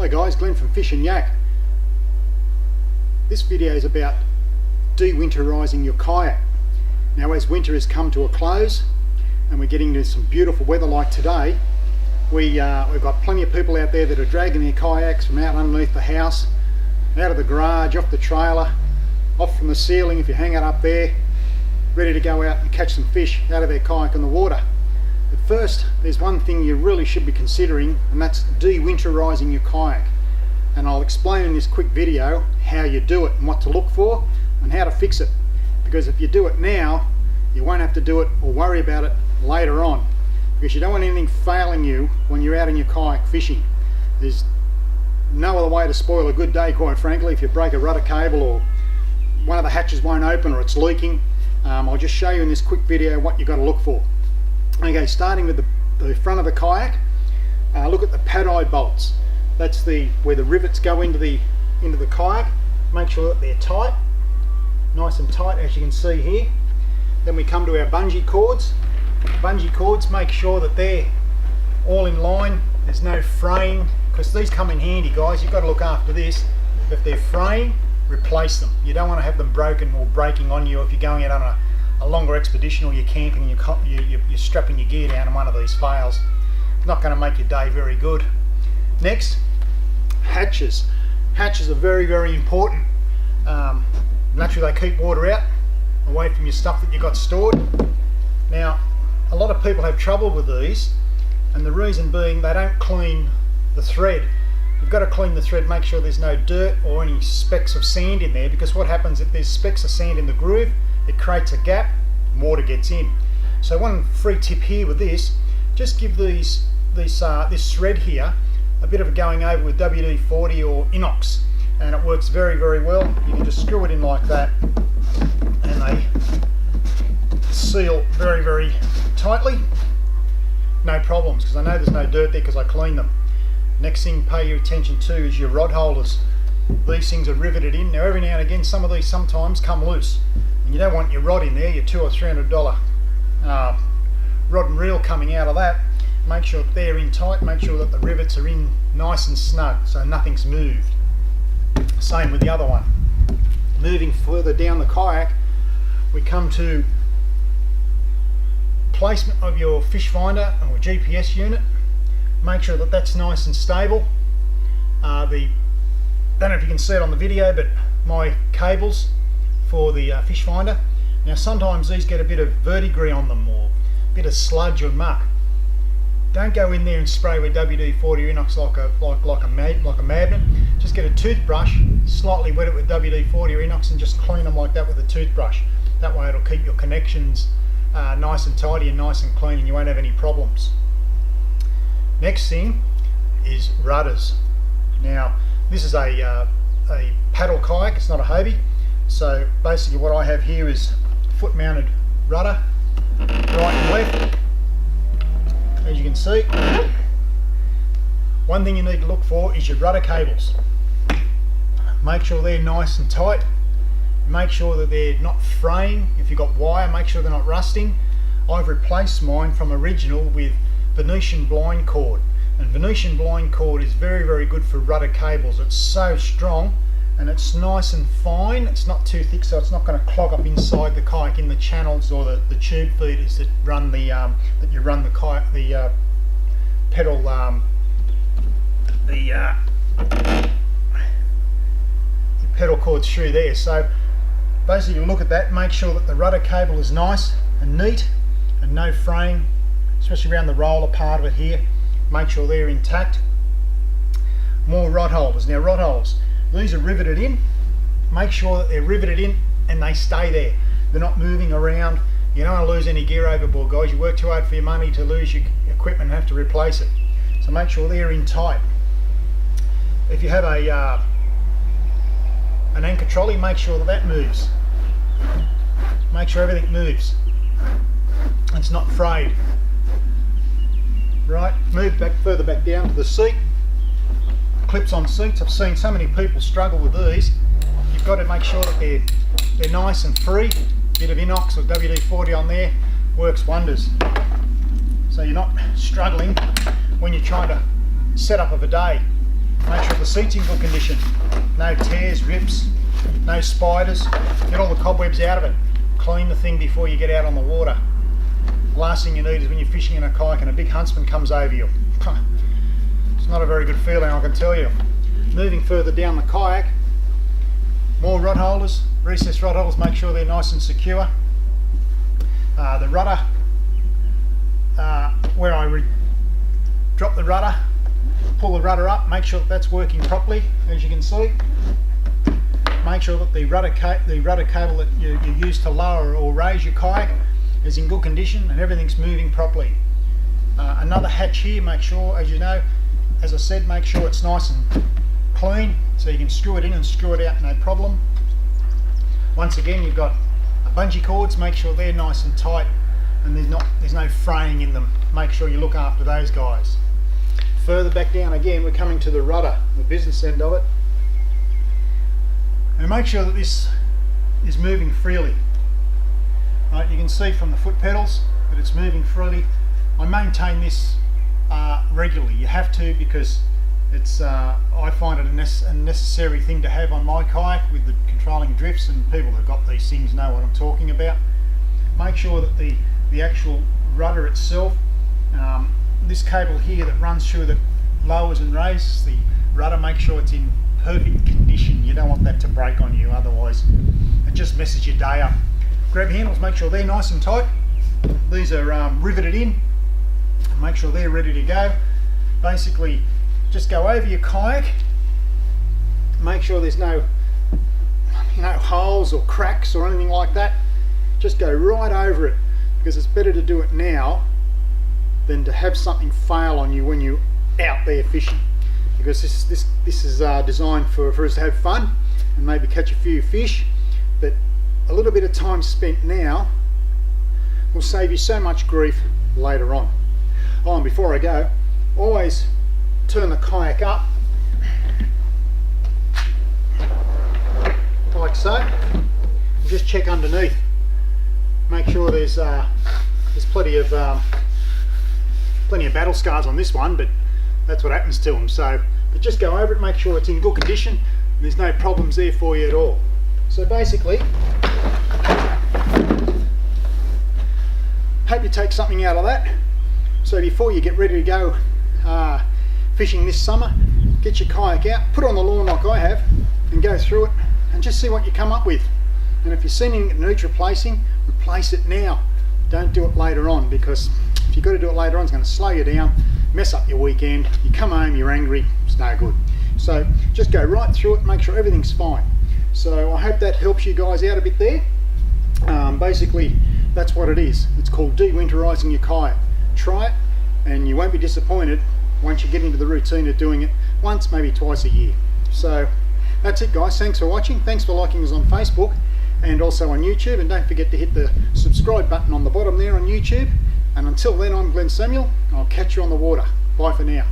Hi guys, Glenn from Fish and Yak. This video is about dewinterizing your kayak. Now as winter has come to a close and we're getting into some beautiful weather like today, we've got plenty of people out there that are dragging their kayaks from out underneath the house, out of the garage, off the trailer, off from the ceiling if you hang it up there, ready to go out and catch some fish out of their kayak in the water. But first, there's one thing you really should be considering, and that's dewinterizing your kayak. And I'll explain in this quick video how you do it and what to look for and how to fix it. Because if you do it now, you won't have to do it or worry about it later on. Because you don't want anything failing you when you're out in your kayak fishing. There's no other way to spoil a good day, quite frankly. If you break a rudder cable or one of the hatches won't open or it's leaking, I'll just show you in this quick video what you've got to look for. Okay, starting with the front of the kayak, look at the pad-eye bolts. That's where the rivets go into the kayak. Make sure that they're tight, nice and tight, as you can see here. Then we come to our bungee cords. Bungee cords, make sure that they're all in line. There's no fraying, because these come in handy, guys. You've got to look after this. If they're fraying, replace them. You don't want to have them broken or breaking on you if you're going out on a longer expedition or you're camping and you're strapping your gear down and one of these fails. It's not going to make your day very good. Next, hatches. Hatches are very, very important. Naturally, they keep water out, away from your stuff that you've got stored. Now, a lot of people have trouble with these, and the reason being they don't clean the thread. You've got to clean the thread, make sure there's no dirt or any specks of sand in there, because what happens if there's specks of sand in the groove, it creates a gap, water gets in. So one free tip here with this, just give this thread here a bit of a going over with WD-40 or inox, and it works very, very well. You can just screw it in like that and they seal very, very tightly. No problems, because I know there's no dirt there because I cleaned them. Next thing pay your attention to is your rod holders. These things are riveted in. Now every now and again some of these sometimes come loose, and you don't want your rod in there, your $200 or $300 rod and reel coming out of that. Make sure that they're in tight, make sure that the rivets are in nice and snug so nothing's moved. Same with the other one. Moving further down the kayak, we come to placement of your fish finder or GPS unit. Make sure that that's nice and stable. Don't know if you can see it on the video, but my cables for the fish finder. Now sometimes these get a bit of verdigris on them or a bit of sludge or muck. Don't go in there and spray with WD-40 or inox like a madman. Just get a toothbrush, slightly wet it with WD-40 or inox, and just clean them like that with a toothbrush. That way it'll keep your connections nice and tidy and nice and clean, and you won't have any problems. Next thing is rudders. Now this is a paddle kayak, it's not a Hobie. So basically what I have here is foot mounted rudder, right and left, as you can see. One thing you need to look for is your rudder cables. Make sure they're nice and tight. Make sure that they're not fraying. If you've got wire, make sure they're not rusting. I've replaced mine from original with Venetian blind cord, and Venetian blind cord is very, very good for rudder cables. It's so strong and it's nice and fine. It's not too thick, so it's not going to clog up inside the kayak in the channels or the tube feeders that run the kayak, the pedal, the pedal cords through there. So basically you look at that, make sure that the rudder cable is nice and neat and no fraying, especially around the roller part of it here. Make sure they're intact. More rod holders. Now rod holders, these are riveted in. Make sure that they're riveted in and they stay there. They're not moving around. You don't want to lose any gear overboard, guys. You work too hard for your money to lose your equipment and have to replace it. So make sure they're in tight. If you have an anchor trolley, make sure that moves. Make sure everything moves. It's not frayed. Right, move back further back down to the seat. Clips on seats. I've seen so many people struggle with these. You've got to make sure that they're nice and free. Bit of inox or WD-40 on there works wonders. So you're not struggling when you're trying to set up of a day. Make sure the seat's in good condition. No tears, rips, no spiders. Get all the cobwebs out of it. Clean the thing before you get out on the water. Last thing you need is when you're fishing in a kayak and a big huntsman comes over you. It's not a very good feeling, I can tell you. Moving further down the kayak, more rod holders, recessed rod holders, make sure they're nice and secure. The rudder, where I drop the rudder, pull the rudder up, make sure that that's working properly, as you can see. Make sure that the rudder cable that you use to lower or raise your kayak is in good condition and everything's moving properly. Another hatch here, make sure, as you know, as I said, make sure it's nice and clean so you can screw it in and screw it out, no problem. Once again, you've got bungee cords, make sure they're nice and tight and there's no fraying in them. Make sure you look after those guys. Further back down again, we're coming to the rudder, the business end of it. And make sure that this is moving freely. Right, you can see from the foot pedals that it's moving freely. I maintain this regularly. You have to, because it's I find it a necessary thing to have on my kayak with the controlling drifts, and people who've got these things know what I'm talking about. Make sure that the actual rudder itself, this cable here that runs through that lowers and raises the rudder, make sure it's in perfect condition. You don't want that to break on you, otherwise it just messes your day up. Grab handles, make sure they're nice and tight. These are riveted in. Make sure they're ready to go. Basically, just go over your kayak. Make sure there's no holes or cracks or anything like that. Just go right over it, because it's better to do it now than to have something fail on you when you're out there fishing. Because this is designed for us to have fun and maybe catch a few fish, but a little bit of time spent now will save you so much grief later on. Oh, and before I go, always turn the kayak up like so, and just check underneath. Make sure there's plenty of battle scars on this one, but that's what happens to them. So, but just go over it, make sure it's in good condition, and there's no problems there for you at all. So basically, hope you take something out of that. So before you get ready to go fishing this summer, get your kayak out, put it on the lawn like I have, and go through it and just see what you come up with. And if you're seeing it needs replacing, replace it now. Don't do it later on, because if you've got to do it later on, it's going to slow you down, mess up your weekend. You come home, you're angry, it's no good. So just go right through it, make sure everything's fine. So I hope that helps you guys out a bit there. Basically, that's what it is. It's called dewinterizing your kayak. Try it and you won't be disappointed once you get into the routine of doing it once, maybe twice a year. So that's it, guys. Thanks for watching. Thanks for liking us on Facebook and also on YouTube, and don't forget to hit the subscribe button on the bottom there on YouTube. And until then, I'm Glenn Samuel. I'll catch you on the water. Bye for now.